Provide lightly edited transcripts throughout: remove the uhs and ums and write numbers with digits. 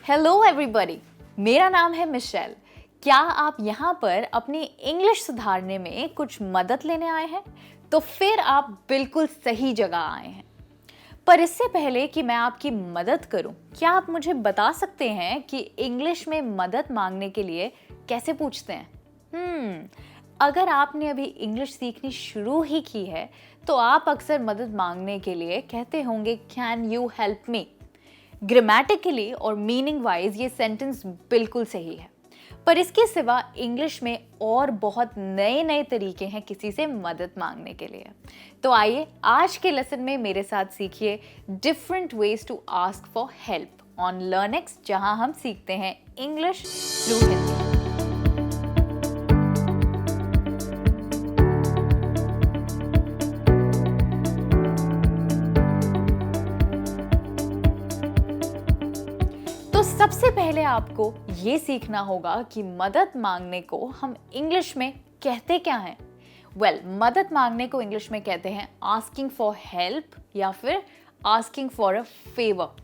Hello everybody, मेरा नाम है मिशेल। क्या आप यहाँ पर अपनी इंग्लिश सुधारने में कुछ मदद लेने आए हैं? तो फिर आप बिल्कुल सही जगह आए हैं। पर इससे पहले कि मैं आपकी मदद करूं, क्या आप मुझे बता सकते हैं कि इंग्लिश में मदद मांगने के लिए कैसे पूछते हैं? अगर आपने अभी इंग्लिश सीखनी शुरू ही की है, तो आप अक्सर मदद मांगने के लिए कहते होंगे, can you help me? Grammatically और मीनिंग वाइज ये सेंटेंस बिल्कुल सही है, पर इसके सिवा इंग्लिश में और बहुत नए नए तरीके हैं किसी से मदद मांगने के लिए। तो आइए आज के लेसन में मेरे साथ सीखिए different ways to ask for help on Learnix, जहां हम सीखते हैं इंग्लिश थ्रू हिंदी। तो सबसे पहले आपको ये सीखना होगा कि मदद मांगने को हम इंग्लिश में कहते क्या हैं। मदद मांगने को इंग्लिश में कहते हैं आस्किंग फॉर हेल्प या फिर आस्किंग फॉर अ फेवर।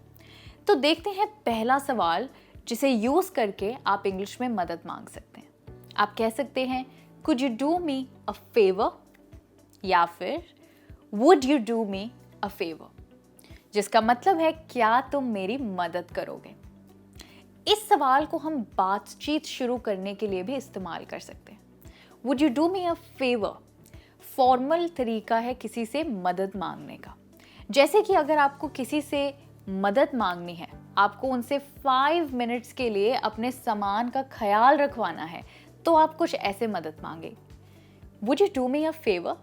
तो देखते हैं पहला सवाल जिसे यूज करके आप इंग्लिश में मदद मांग सकते हैं। आप कह सकते हैं could you do me a favour या फिर would you do me a favour, जिसका मतलब है क्या तुम मेरी मदद करोगे। इस सवाल को हम बातचीत शुरू करने के लिए भी इस्तेमाल कर सकते हैं। Would you do me a favour formal तरीका है किसी से मदद मांगने का। जैसे कि अगर आपको किसी से मदद मांगनी है, आपको उनसे 5 मिनट्स के लिए अपने सामान का ख्याल रखवाना है, तो आप कुछ ऐसे मदद मांगे, would you do me a favour?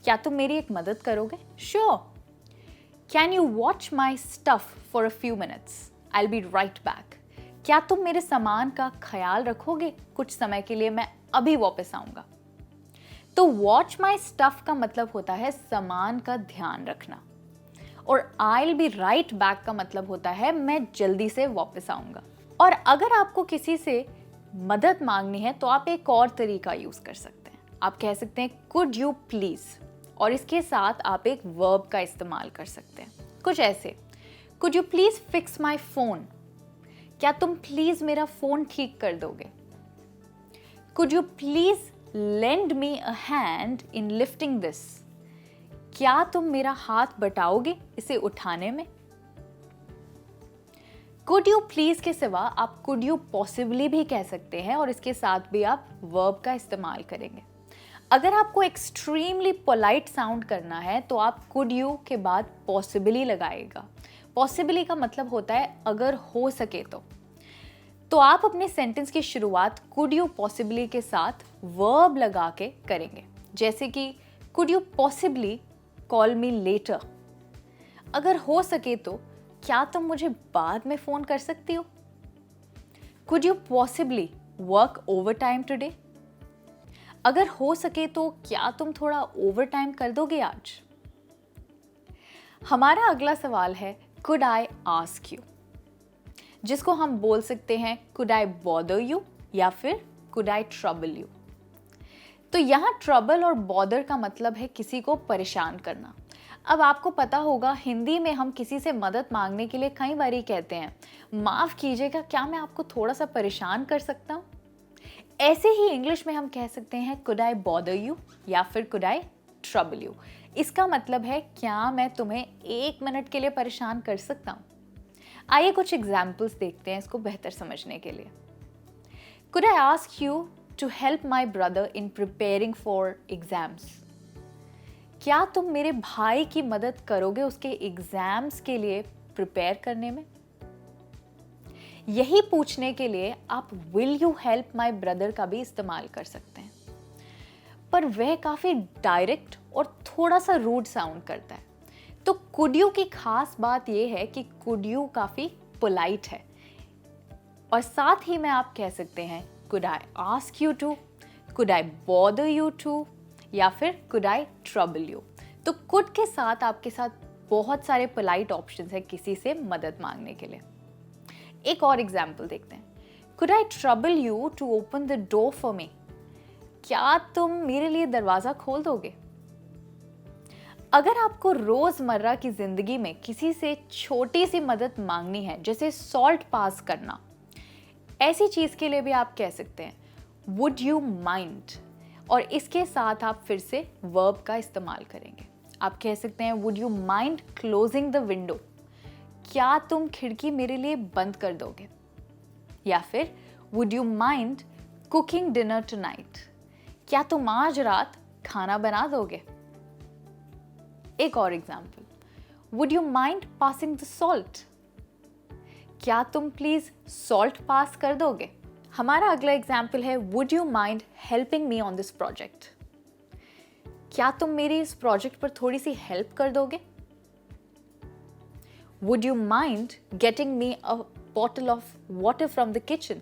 क्या तुम मेरी एक मदद करोगे? Sure. Can you watch my stuff for a few minutes? I will be right back. क्या तुम मेरे सामान का ख्याल रखोगे कुछ समय के लिए, मैं अभी वापस आऊंगा। तो वॉच माई स्टफ का मतलब होता है सामान का ध्यान रखना, और I will be right back का मतलब होता है मैं जल्दी से वापस आऊंगा। और अगर आपको किसी से मदद मांगनी है तो आप एक और तरीका यूज कर सकते हैं। आप कह सकते हैं कुड यू प्लीज, और इसके साथ आप एक वर्ब का इस्तेमाल कर सकते हैं कुछ ऐसे, could you please fix my phone? क्या तुम प्लीज मेरा फोन ठीक कर दोगे? Could you please lend me a hand in lifting this? क्या तुम मेरा हाथ बटाओगे इसे उठाने में? कुड यू प्लीज के सिवा आप कुड यू पॉसिबली भी कह सकते हैं, और इसके साथ भी आप वर्ब का इस्तेमाल करेंगे। अगर आपको एक्सट्रीमली पोलाइट साउंड करना है तो आप कुड यू के बाद पॉसिबली लगाएगा। पॉसिबली का मतलब होता है अगर हो सके तो आप अपने सेंटेंस की शुरुआत कुड यू पॉसिबली के साथ वर्ब लगा के करेंगे। जैसे कि could you possibly call me later? अगर हो सके तो क्या तुम मुझे बाद में फोन कर सकती हो? Could you possibly work over time today? अगर हो सके तो क्या तुम थोड़ा ओवर टाइम कर दोगे आज? हमारा अगला सवाल है कुड आई आस्क यू, जिसको हम बोल सकते हैं कुड आई बॉदर यू या फिर कुड आई ट्रबल यू। तो यहाँ ट्रबल और बॉदर का मतलब है किसी को परेशान करना। अब आपको पता होगा हिंदी में हम किसी से मदद मांगने के लिए कई बार कहते हैं माफ कीजिएगा, क्या मैं आपको थोड़ा सा परेशान कर सकता हूँ? ऐसे ही इंग्लिश में हम कह सकते हैं कुड आई बॉदर यू या फिर कुड आई ट्रबल यू। इसका मतलब है क्या मैं तुम्हें 1 मिनट के लिए परेशान कर सकता हूँ? आइए कुछ एग्जाम्पल्स देखते हैं इसको बेहतर समझने के लिए। Could I ask you to help my brother in preparing for exams? क्या तुम मेरे भाई की मदद करोगे उसके एग्जाम्स के लिए प्रिपेयर करने में? यही पूछने के लिए आप will you help my brother का भी इस्तेमाल कर सकते हैं, पर वह काफी डायरेक्ट और थोड़ा सा रूड साउंड करता है। तो कुड यू की खास बात यह है कि कुड यू काफी पोलाइट है, और साथ ही में आप कह सकते हैं could I ask you to, could I bother you to, या फिर कुड आई ट्रबल यू। तो कुड के साथ आपके साथ बहुत सारे पोलाइट ऑप्शंस है किसी से मदद मांगने के लिए। एक और एग्जाम्पल देखते हैं। Could I trouble you to open the door for me? क्या तुम मेरे लिए दरवाजा खोल दोगे? अगर आपको रोजमर्रा की जिंदगी में किसी से छोटी सी मदद मांगनी है, जैसे सॉल्ट पास करना, ऐसी चीज के लिए भी आप कह सकते हैं वुड यू माइंड, और इसके साथ आप फिर से वर्ब का इस्तेमाल करेंगे। आप कह सकते हैं would you mind closing the window, क्या तुम खिड़की मेरे लिए बंद कर दोगे? या फिर would you mind cooking dinner tonight, क्या तुम आज रात खाना बना दोगे? एक और example, would you mind passing the salt, क्या तुम प्लीज सॉल्ट पास कर दोगे? हमारा अगला एग्जाम्पल है would you mind helping me on this project, क्या तुम मेरी इस प्रोजेक्ट पर थोड़ी सी हेल्प कर दोगे? Would you mind getting me a bottle of water from the kitchen,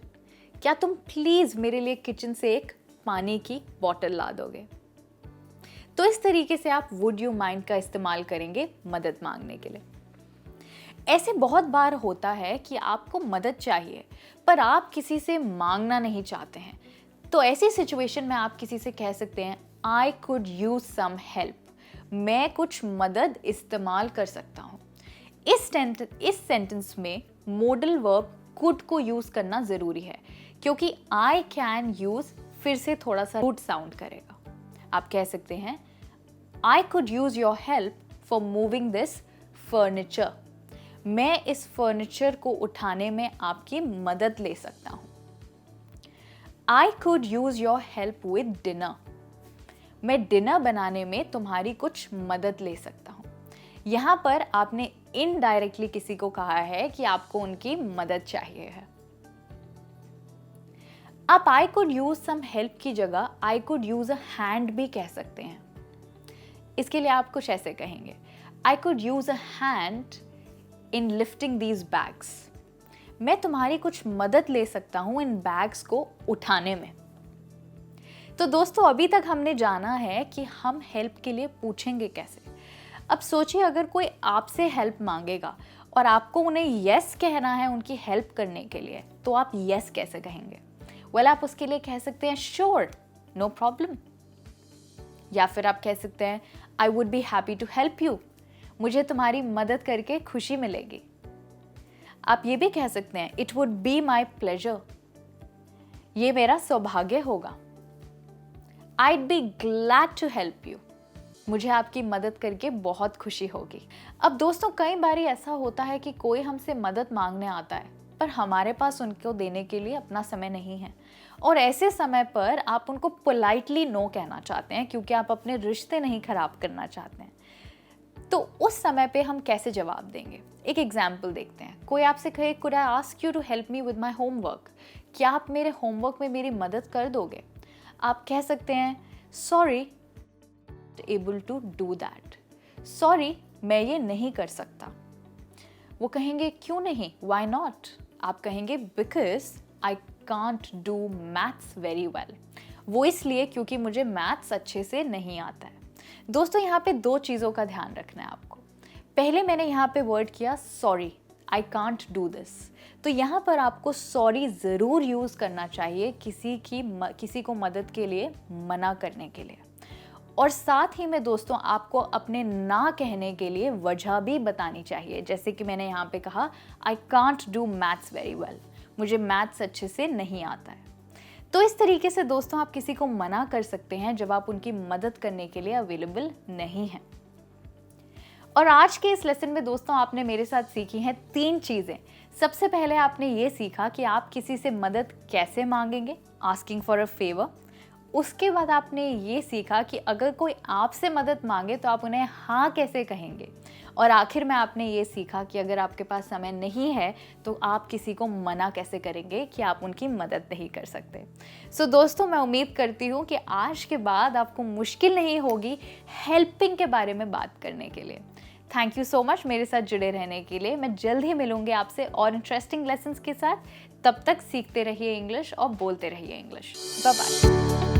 क्या तुम प्लीज मेरे लिए किचन से एक पानी की बॉटल ला दोगे? तो इस तरीके से आप वुड यू माइंड का इस्तेमाल करेंगे मदद मांगने के लिए। ऐसे बहुत बार होता है कि आपको मदद चाहिए पर आप किसी से मांगना नहीं चाहते हैं, तो ऐसी सिचुएशन में आप किसी से कह सकते हैं I could use some help, मैं कुछ मदद इस्तेमाल कर सकता हूँ। इस सेंटेंस में मोडल वर्ब कुड को यूज करना जरूरी है, क्योंकि आई कैन यूज फिर से थोड़ा सा रूट साउंड करेगा। आप कह सकते हैं I could use your help for moving this furniture, मैं इस फर्नीचर को उठाने में आपकी मदद ले सकता हूं। आई could use your help with dinner, मैं डिनर बनाने में तुम्हारी कुछ मदद ले सकता हूं। यहां पर आपने इनडायरेक्टली किसी को कहा है कि आपको उनकी मदद चाहिए है। आप I could use some help की जगह I could use a hand भी कह सकते हैं। इसके लिए आप कुछ ऐसे कहेंगे आई could use a hand in lifting these bags, मैं तुम्हारी कुछ मदद ले सकता हूं इन बैग्स को उठाने में। तो दोस्तों, अभी तक हमने जाना है कि हम हेल्प के लिए पूछेंगे कैसे। अब सोचिए अगर कोई आपसे हेल्प मांगेगा और आपको उन्हें यस कहना है उनकी हेल्प करने के लिए, तो आप यस कैसे कहेंगे? आप उसके लिए कह सकते हैं श्योर, नो प्रॉब्लम, या फिर आप कह सकते हैं I would be happy to help you, मुझे तुम्हारी मदद करके खुशी मिलेगी। आप ये भी कह सकते हैं it would be my pleasure, ये मेरा सौभाग्य होगा। I'd be glad to help you, मुझे आपकी मदद करके बहुत खुशी होगी। अब दोस्तों, कई बार ऐसा होता है कि कोई हमसे मदद मांगने आता है पर हमारे पास उनको देने के लिए अपना समय नहीं है, और ऐसे समय पर आप उनको पोलाइटली नो कहना चाहते हैं क्योंकि आप अपने रिश्ते नहीं खराब करना चाहते हैं। तो उस समय पे हम कैसे जवाब देंगे? एक एग्जाम्पल देखते हैं। कोई आपसे कहे could I ask you to help me with my homework, क्या आप मेरे होमवर्क में मेरी मदद कर दोगे? आप कह सकते हैं sorry able to do that, sorry मैं ये नहीं कर सकता। वो कहेंगे क्यों नहीं, वाई नॉट? आप कहेंगे because I can't do maths very well, वो इसलिए क्योंकि मुझे मैथ्स अच्छे से नहीं आता है। दोस्तों, यहाँ पे दो चीज़ों का ध्यान रखना है आपको। पहले मैंने यहाँ पे वर्ड किया sorry, I can't do this, तो यहाँ पर आपको सॉरी ज़रूर यूज़ करना चाहिए किसी को मदद के लिए मना करने के लिए। और साथ ही में दोस्तों, आपको अपने ना कहने के लिए वजह भी बतानी चाहिए। जैसे कि मैंने यहाँ पे कहा आई can't do maths very well, मुझे मैथ्स अच्छे से नहीं आता है। तो इस तरीके से दोस्तों आप किसी को मना कर सकते हैं जब आप उनकी मदद करने के लिए अवेलेबल नहीं हैं। और आज के इस लेसन में दोस्तों आपने मेरे साथ सीखी हैं 3 चीज़ें। सबसे पहले आपने ये सीखा कि आप किसी से मदद कैसे मांगेंगे, आस्किंग फॉर अ फेवर। उसके बाद आपने ये सीखा कि अगर कोई आपसे मदद मांगे तो आप उन्हें हाँ कैसे कहेंगे। और आखिर में आपने ये सीखा कि अगर आपके पास समय नहीं है तो आप किसी को मना कैसे करेंगे कि आप उनकी मदद नहीं कर सकते। सो दोस्तों, मैं उम्मीद करती हूँ कि आज के बाद आपको मुश्किल नहीं होगी हेल्पिंग के बारे में बात करने के लिए। थैंक यू सो मच मेरे साथ जुड़े रहने के लिए। मैं जल्द ही मिलूंगी आपसे और इंटरेस्टिंग लेसन्स के साथ। तब तक सीखते रहिए इंग्लिश और बोलते रहिए इंग्लिश। Bye bye.